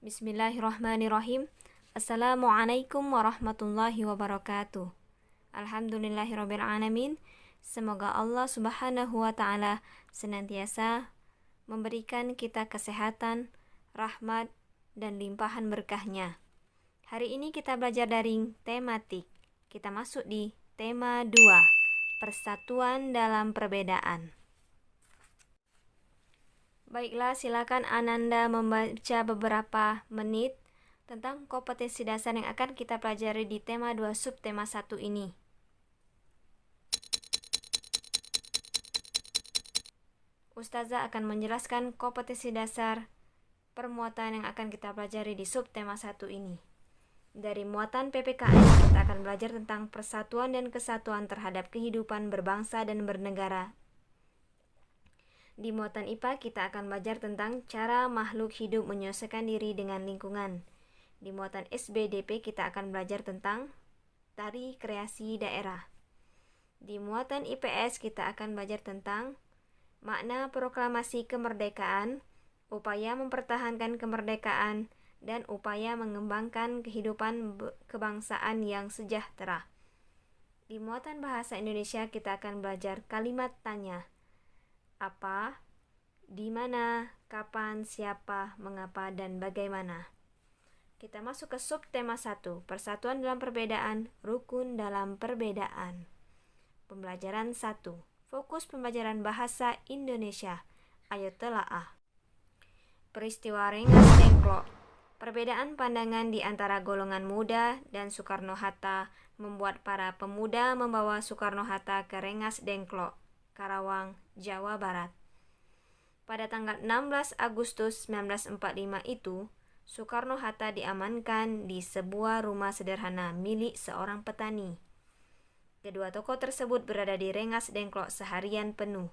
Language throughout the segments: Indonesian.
Bismillahirrahmanirrahim. Assalamualaikum warahmatullahi wabarakatuh. Alhamdulillahirabbil alamin. Semoga Allah Subhanahu wa taala senantiasa memberikan kita kesehatan, rahmat, dan limpahan berkahnya. Hari ini kita belajar dari tematik. Kita masuk di tema 2, persatuan dalam perbedaan. Baiklah, silakan Ananda membaca beberapa menit tentang kompetensi dasar yang akan kita pelajari di tema 2 subtema 1 ini. Ustazah akan menjelaskan kompetensi dasar permuatan yang akan kita pelajari di subtema 1 ini. Dari muatan PPKN kita akan belajar tentang persatuan dan kesatuan terhadap kehidupan berbangsa dan bernegara. Di muatan IPA kita akan belajar tentang cara makhluk hidup menyesuaikan diri dengan lingkungan. Di muatan SBDP kita akan belajar tentang tari kreasi daerah. Di muatan IPS kita akan belajar tentang makna proklamasi kemerdekaan, upaya mempertahankan kemerdekaan, dan upaya mengembangkan kehidupan kebangsaan yang sejahtera. Di muatan bahasa Indonesia kita akan belajar kalimat tanya. Apa, di mana, kapan, siapa, mengapa, dan bagaimana. Kita masuk ke subtema 1, persatuan dalam perbedaan, rukun dalam perbedaan. Pembelajaran 1, fokus pembelajaran bahasa Indonesia. Ayo telaah. Peristiwa Rengas Dengklok. Perbedaan pandangan di antara golongan muda dan Soekarno-Hatta membuat para pemuda membawa Soekarno-Hatta ke Rengas Dengklok, Karawang, Jawa Barat. Pada tanggal 16 Agustus 1945 itu, Soekarno-Hatta diamankan di sebuah rumah sederhana milik seorang petani. Kedua tokoh tersebut berada di Rengas Dengklok seharian penuh.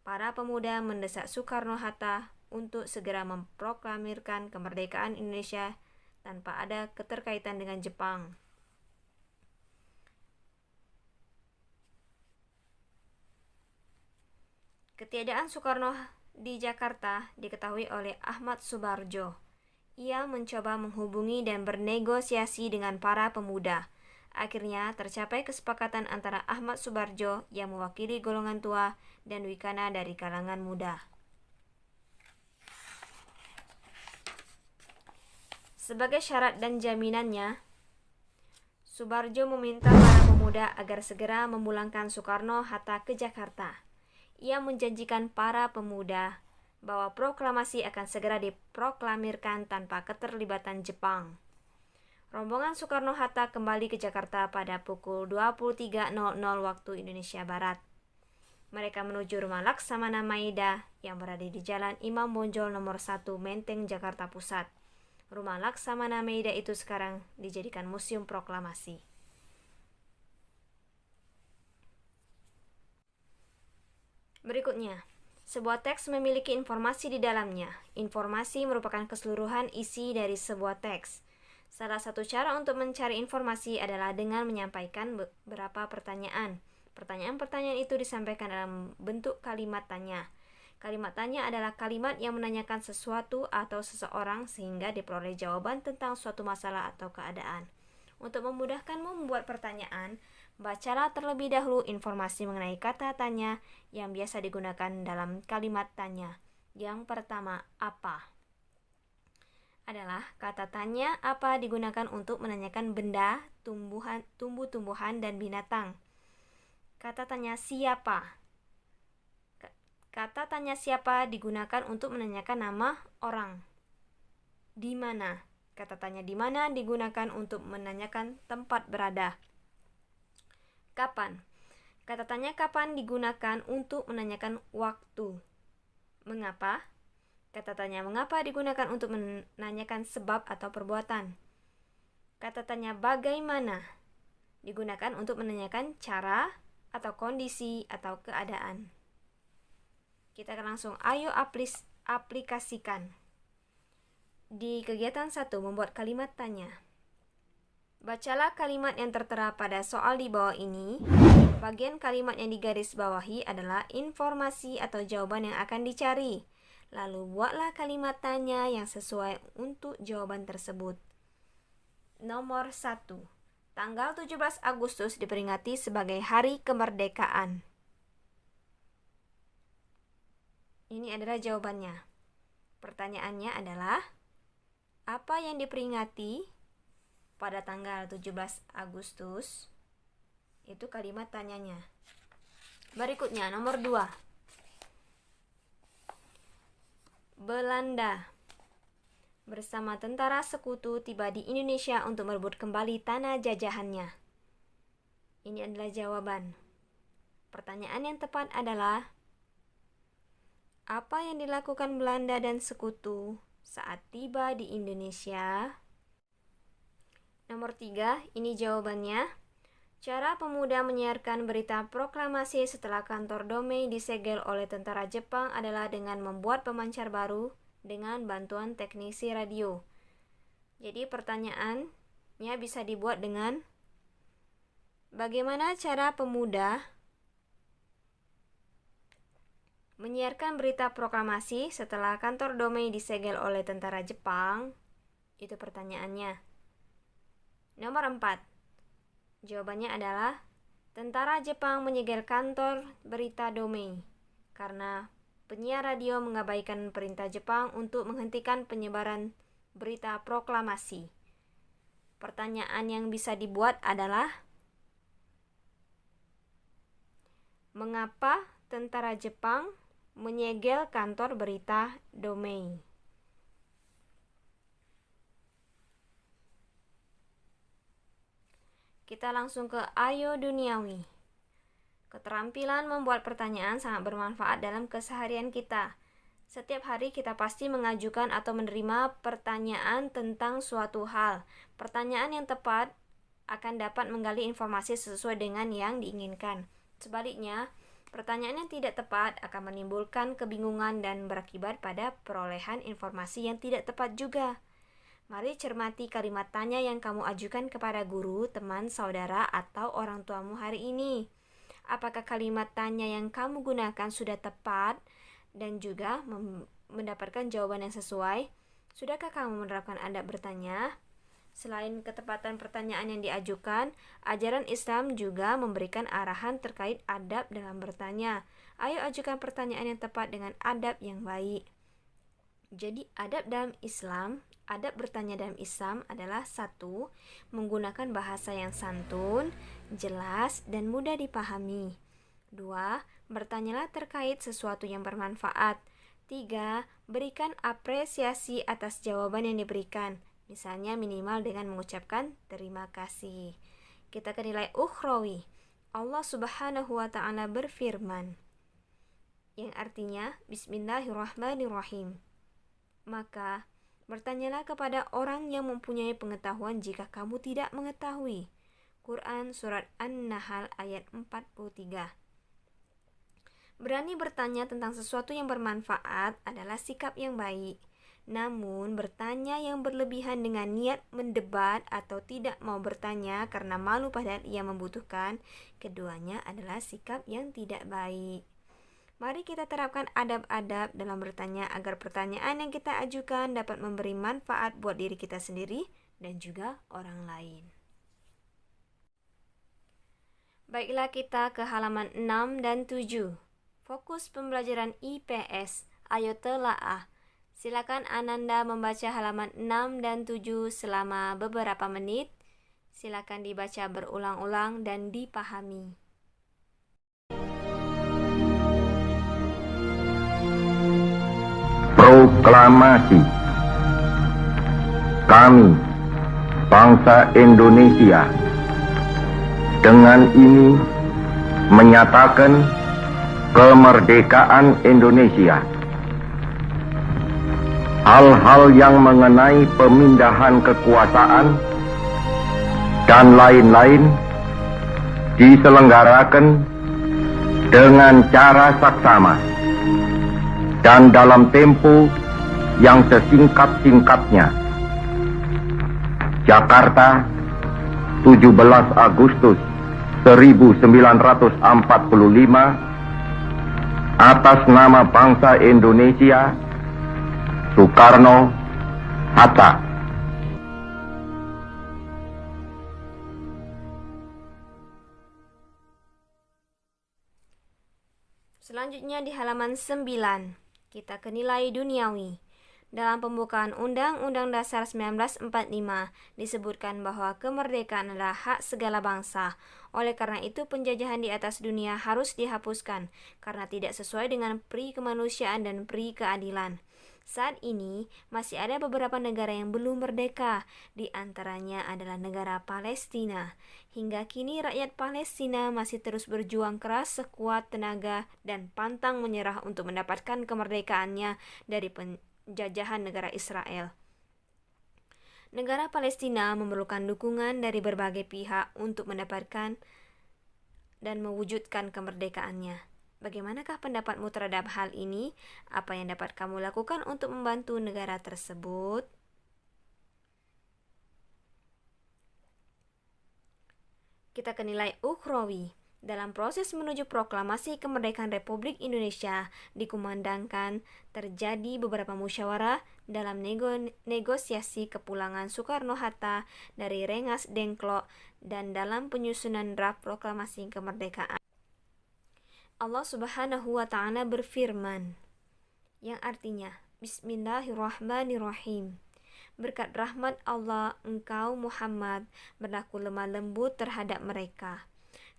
Para pemuda mendesak Soekarno-Hatta untuk segera memproklamirkan kemerdekaan Indonesia tanpa ada keterkaitan dengan Jepang. Ketiadaan Soekarno di Jakarta diketahui oleh Ahmad Subarjo. Ia mencoba menghubungi dan bernegosiasi dengan para pemuda. Akhirnya tercapai kesepakatan antara Ahmad Subarjo yang mewakili golongan tua dan Wikana dari kalangan muda. Sebagai syarat dan jaminannya, Subarjo meminta para pemuda agar segera memulangkan Soekarno-Hatta ke Jakarta. Ia menjanjikan para pemuda bahwa proklamasi akan segera diproklamirkan tanpa keterlibatan Jepang. Rombongan Soekarno-Hatta kembali ke Jakarta pada pukul 23.00 waktu Indonesia Barat. Mereka menuju rumah Laksamana Maeda yang berada di Jalan Imam Bonjol nomor 1 Menteng, Jakarta Pusat. Rumah Laksamana Maeda itu sekarang dijadikan Museum Proklamasi. Berikutnya, sebuah teks memiliki informasi di dalamnya. Informasi merupakan keseluruhan isi dari sebuah teks. Salah satu cara untuk mencari informasi adalah dengan menyampaikan beberapa pertanyaan. Pertanyaan-pertanyaan itu disampaikan dalam bentuk kalimat tanya. Kalimat tanya adalah kalimat yang menanyakan sesuatu atau seseorang sehingga diperoleh jawaban tentang suatu masalah atau keadaan. Untuk memudahkanmu membuat pertanyaan, bacalah terlebih dahulu informasi mengenai kata tanya yang biasa digunakan dalam kalimat tanya. Yang pertama, apa? Adalah kata tanya apa digunakan untuk menanyakan benda, tumbuh-tumbuhan, dan binatang. Kata tanya siapa? Kata tanya siapa digunakan untuk menanyakan nama orang. Di mana? Kata tanya di mana digunakan untuk menanyakan tempat berada. Kapan? Kata tanya kapan digunakan untuk menanyakan waktu. Mengapa? Kata tanya mengapa digunakan untuk menanyakan sebab atau perbuatan. Kata tanya bagaimana digunakan untuk menanyakan cara atau kondisi atau keadaan. Kita akan langsung ayo aplikasikan. Di kegiatan 1 membuat kalimat tanya. Bacalah kalimat yang tertera pada soal di bawah ini. Bagian kalimat yang digarisbawahi adalah informasi atau jawaban yang akan dicari. Lalu buatlah kalimat tanya yang sesuai untuk jawaban tersebut. Nomor 1. Tanggal 17 Agustus diperingati sebagai Hari Kemerdekaan. Ini adalah jawabannya. Pertanyaannya adalah, apa yang diperingati pada tanggal 17 Agustus? Itu kalimat tanyanya. Berikutnya, nomor 2. Belanda bersama tentara sekutu tiba di Indonesia untuk merebut kembali tanah jajahannya. Ini adalah jawaban. Pertanyaan yang tepat adalah, apa yang dilakukan Belanda dan sekutu saat tiba di Indonesia? Nomor 3, ini jawabannya. Cara pemuda menyiarkan berita proklamasi setelah kantor Domei disegel oleh tentara Jepang adalah dengan membuat pemancar baru dengan bantuan teknisi radio. Jadi pertanyaannya bisa dibuat dengan, bagaimana cara pemuda menyiarkan berita proklamasi setelah kantor Domei disegel oleh tentara Jepang? Itu pertanyaannya. Nomor 4. Jawabannya adalah, tentara Jepang menyegel kantor berita Domei karena penyiar radio mengabaikan perintah Jepang untuk menghentikan penyebaran berita proklamasi. Pertanyaan yang bisa dibuat adalah, mengapa tentara Jepang menyegel kantor berita Domei? Kita langsung ke Ayo Duniawi. Keterampilan membuat pertanyaan sangat bermanfaat dalam keseharian kita. Setiap hari kita pasti mengajukan atau menerima pertanyaan tentang suatu hal. Pertanyaan yang tepat akan dapat menggali informasi sesuai dengan yang diinginkan. Sebaliknya, pertanyaan yang tidak tepat akan menimbulkan kebingungan dan berakibat pada perolehan informasi yang tidak tepat juga. Mari cermati kalimat tanya yang kamu ajukan kepada guru, teman, saudara, atau orang tuamu hari ini. Apakah kalimat tanya yang kamu gunakan sudah tepat dan juga mendapatkan jawaban yang sesuai? Sudahkah kamu menerapkan adab bertanya? Selain ketepatan pertanyaan yang diajukan, ajaran Islam juga memberikan arahan terkait adab dalam bertanya. Ayo ajukan pertanyaan yang tepat dengan adab yang baik. Jadi adab bertanya dalam Islam adalah 1. Menggunakan bahasa yang santun, jelas, dan mudah dipahami. 2. Bertanyalah terkait sesuatu yang bermanfaat. 3. Berikan apresiasi atas jawaban yang diberikan. Misalnya minimal dengan mengucapkan terima kasih. Kita ke nilai ukhrawi. Allah Subhanahu wa ta'ala berfirman, yang artinya Bismillahirrahmanirrahim. Maka bertanyalah kepada orang yang mempunyai pengetahuan jika kamu tidak mengetahui. Quran Surat An-Nahl ayat 43. Berani bertanya tentang sesuatu yang bermanfaat adalah sikap yang baik. Namun, bertanya yang berlebihan dengan niat mendebat atau tidak mau bertanya karena malu padahal ia membutuhkan, keduanya adalah sikap yang tidak baik. Mari kita terapkan adab-adab dalam bertanya agar pertanyaan yang kita ajukan dapat memberi manfaat buat diri kita sendiri dan juga orang lain. Baiklah, kita ke halaman 6 dan 7. Fokus pembelajaran IPS. Ayo telaah. Silakan Ananda membaca halaman 6 dan 7 selama beberapa menit. Silakan dibaca berulang-ulang dan dipahami. Proklamasi. Kami, bangsa Indonesia, dengan ini menyatakan kemerdekaan Indonesia. Hal-hal yang mengenai pemindahan kekuasaan dan lain-lain diselenggarakan dengan cara saksama dan dalam tempo yang sesingkat-singkatnya. Jakarta, 17 Agustus 1945, atas nama bangsa Indonesia Soekarno, Hatta. Selanjutnya di halaman 9, kita ke nilai duniawi. Dalam pembukaan Undang-Undang Dasar 1945 disebutkan bahwa kemerdekaan adalah hak segala bangsa. Oleh karena itu penjajahan di atas dunia harus dihapuskan karena tidak sesuai dengan pri kemanusiaan dan pri keadilan. Saat ini masih ada beberapa negara yang belum merdeka, di antaranya adalah negara Palestina. Hingga kini rakyat Palestina masih terus berjuang keras sekuat tenaga dan pantang menyerah untuk mendapatkan kemerdekaannya dari penjajahan negara Israel. Negara Palestina memerlukan dukungan dari berbagai pihak untuk mendapatkan dan mewujudkan kemerdekaannya. Bagaimanakah pendapatmu terhadap hal ini? Apa yang dapat kamu lakukan untuk membantu negara tersebut? Kita ke nilai ukhrawi. Dalam proses menuju proklamasi kemerdekaan Republik Indonesia, dikumandangkan terjadi beberapa musyawarah dalam negosiasi kepulangan Soekarno-Hatta dari Rengas Dengklok dan dalam penyusunan draft proklamasi kemerdekaan. Allah Subhanahu wa Ta'ala berfirman, yang artinya, Bismillahirrahmanirrahim. Berkat rahmat Allah, engkau Muhammad berlaku lemah lembut terhadap mereka.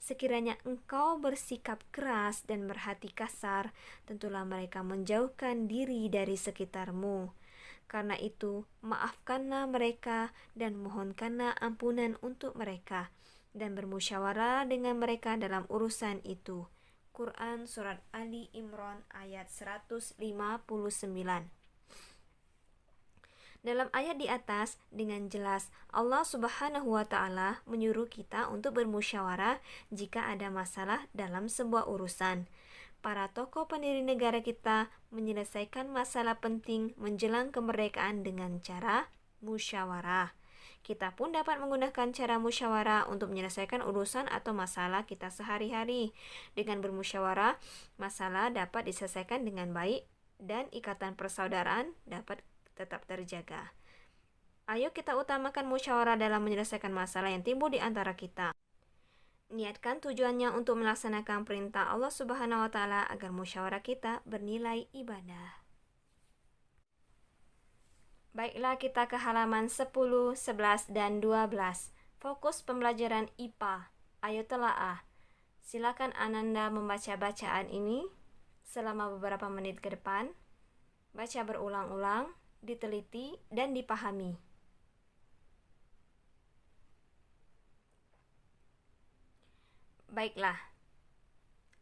Sekiranya engkau bersikap keras dan berhati kasar, tentulah mereka menjauhkan diri dari sekitarmu. Karena itu, maafkanlah mereka dan mohonkanlah ampunan untuk mereka, dan bermusyawarah dengan mereka dalam urusan itu. Quran Surat Ali Imran ayat 159. Dalam ayat di atas, dengan jelas Allah Subhanahu wa Ta'ala menyuruh kita untuk bermusyawarah jika ada masalah dalam sebuah urusan. Para tokoh pendiri negara kita menyelesaikan masalah penting menjelang kemerdekaan dengan cara musyawarah. Kita pun dapat menggunakan cara musyawarah untuk menyelesaikan urusan atau masalah kita sehari-hari. Dengan bermusyawarah, masalah dapat diselesaikan dengan baik dan ikatan persaudaraan dapat tetap terjaga. Ayo kita utamakan musyawarah dalam menyelesaikan masalah yang timbul di antara kita. Niatkan tujuannya untuk melaksanakan perintah Allah Subhanahu wa Ta'ala agar musyawarah kita bernilai ibadah. Baiklah, kita ke halaman 10, 11, dan 12. Fokus pembelajaran IPA. Ayo telaah. Silakan Ananda membaca bacaan ini selama beberapa menit ke depan. Baca berulang-ulang, diteliti, dan dipahami. Baiklah.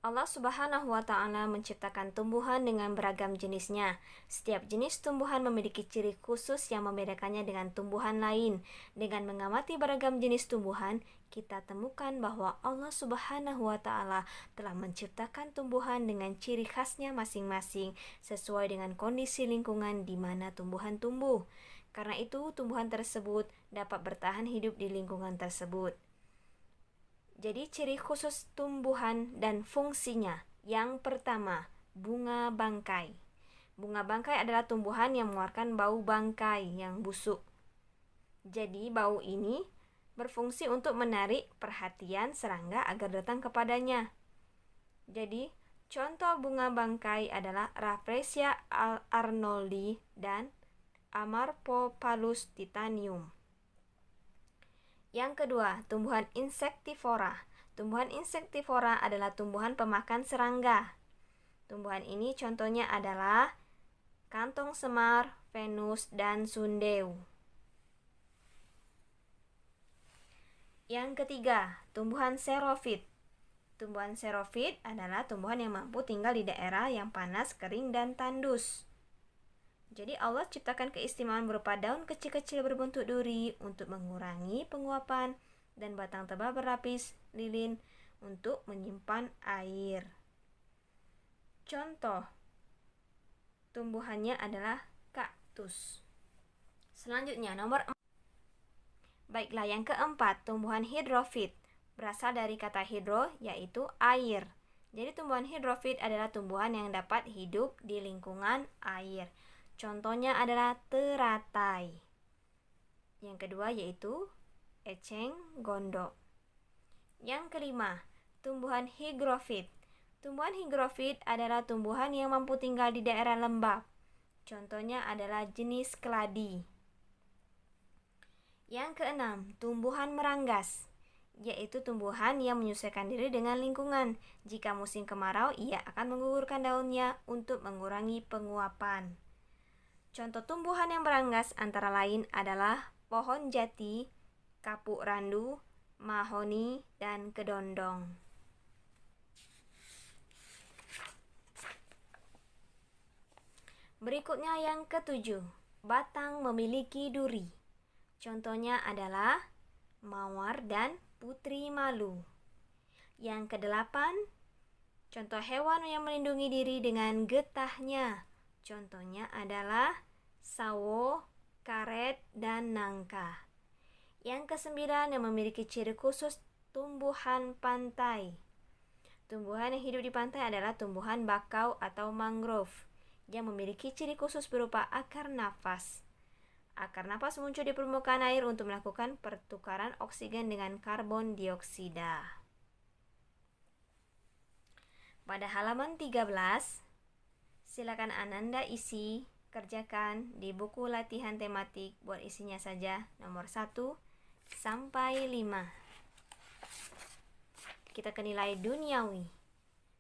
Allah Subhanahu wa Ta'ala menciptakan tumbuhan dengan beragam jenisnya. Setiap jenis tumbuhan memiliki ciri khusus yang membedakannya dengan tumbuhan lain. Dengan mengamati beragam jenis tumbuhan, kita temukan bahwa Allah Subhanahu wa Ta'ala telah menciptakan tumbuhan dengan ciri khasnya masing-masing sesuai dengan kondisi lingkungan di mana tumbuhan tumbuh. Karena itu, tumbuhan tersebut dapat bertahan hidup di lingkungan tersebut. Jadi ciri khusus tumbuhan dan fungsinya. Yang pertama, bunga bangkai. Bunga bangkai adalah tumbuhan yang mengeluarkan bau bangkai yang busuk. Jadi bau ini berfungsi untuk menarik perhatian serangga agar datang kepadanya. Jadi contoh bunga bangkai adalah Rafflesia arnoldi dan Amarpopalus titanium. Yang kedua, tumbuhan insektivora. Tumbuhan insektivora adalah tumbuhan pemakan serangga. Tumbuhan ini contohnya adalah kantong semar, venus, dan sundeu. Yang ketiga, tumbuhan xerophyt. Tumbuhan xerophyt adalah tumbuhan yang mampu tinggal di daerah yang panas, kering, dan tandus. Jadi Allah ciptakan keistimewaan berupa daun kecil-kecil berbentuk duri untuk mengurangi penguapan dan batang tebal berlapis lilin untuk menyimpan air. Contoh tumbuhannya adalah kaktus. Selanjutnya nomor 4. Baiklah, yang keempat, tumbuhan hidrofit. Berasal dari kata hidro, yaitu air. Jadi tumbuhan hidrofit adalah tumbuhan yang dapat hidup di lingkungan air. Contohnya adalah teratai. Yang kedua yaitu eceng gondok. Yang kelima, tumbuhan higrofit. Tumbuhan higrofit adalah tumbuhan yang mampu tinggal di daerah lembab. Contohnya adalah jenis keladi. Yang keenam, tumbuhan meranggas, yaitu tumbuhan yang menyesuaikan diri dengan lingkungan. Jika musim kemarau, ia akan menggugurkan daunnya untuk mengurangi penguapan. Contoh tumbuhan yang meranggas antara lain adalah pohon jati, kapuk randu, mahoni, dan kedondong. Berikutnya yang ketujuh, batang memiliki duri. Contohnya adalah mawar dan putri malu. Yang kedelapan, contoh hewan yang melindungi diri dengan getahnya. Contohnya adalah sawo, karet, dan nangka. Yang kesembilan, yang memiliki ciri khusus, tumbuhan pantai. Tumbuhan yang hidup di pantai adalah tumbuhan bakau atau mangrove yang memiliki ciri khusus berupa akar nafas. Akar nafas muncul di permukaan air untuk melakukan pertukaran oksigen dengan karbon dioksida. Pada halaman 13, silakan Ananda isi, kerjakan di buku latihan tematik, buat isinya saja nomor 1 sampai 5. Kita ke nilai duniawi.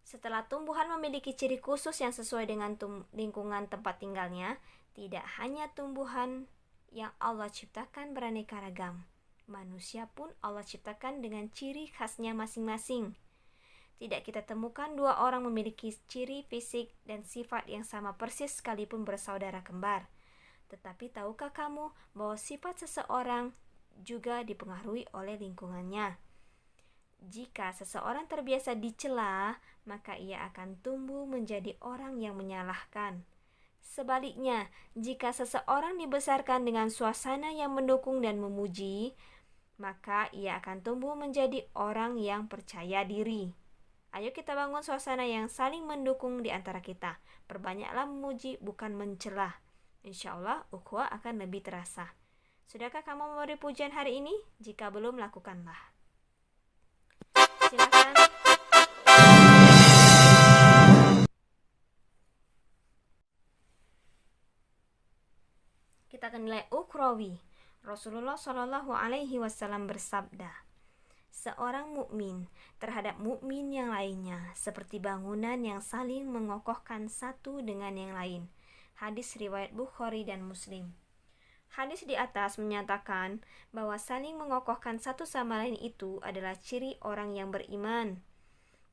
Setelah tumbuhan memiliki ciri khusus yang sesuai dengan lingkungan tempat tinggalnya, tidak hanya tumbuhan yang Allah ciptakan beraneka ragam, manusia pun Allah ciptakan dengan ciri khasnya masing-masing. Tidak kita temukan dua orang memiliki ciri fisik dan sifat yang sama persis sekalipun bersaudara kembar. Tetapi tahukah kamu bahwa sifat seseorang juga dipengaruhi oleh lingkungannya? Jika seseorang terbiasa dicela, maka ia akan tumbuh menjadi orang yang menyalahkan. Sebaliknya, jika seseorang dibesarkan dengan suasana yang mendukung dan memuji, maka ia akan tumbuh menjadi orang yang percaya diri. Ayo kita bangun suasana yang saling mendukung di antara kita. Perbanyaklah memuji, bukan mencela. Insya Allah, ukhuwah akan lebih terasa. Sudahkah kamu memberi pujian hari ini? Jika belum, lakukanlah. Silakan. Kita akan nilai ukhrawi. Rasulullah Shallallahu Alaihi Wasallam bersabda, seorang mukmin terhadap mukmin yang lainnya seperti bangunan yang saling mengokohkan satu dengan yang lain. Hadis riwayat Bukhari dan Muslim. Hadis di atas menyatakan bahwa saling mengokohkan satu sama lain itu adalah ciri orang yang beriman.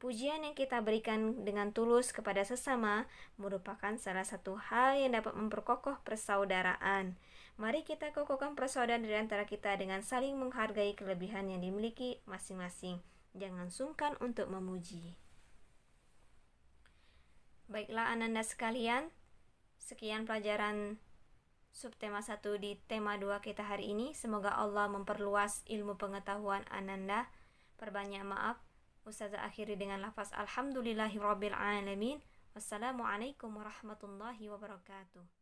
Pujian yang kita berikan dengan tulus kepada sesama merupakan salah satu hal yang dapat memperkokoh persaudaraan. Mari kita kokohkan persaudaraan di antara kita dengan saling menghargai kelebihan yang dimiliki masing-masing. Jangan sungkan untuk memuji. Baiklah Ananda sekalian, sekian pelajaran subtema 1 di tema 2 kita hari ini. Semoga Allah memperluas ilmu pengetahuan Ananda. Perbanyak maaf. Ustazah akhiri dengan lafaz Alhamdulillahirabbil alamin. Wassalamualaikum warahmatullahi wabarakatuh.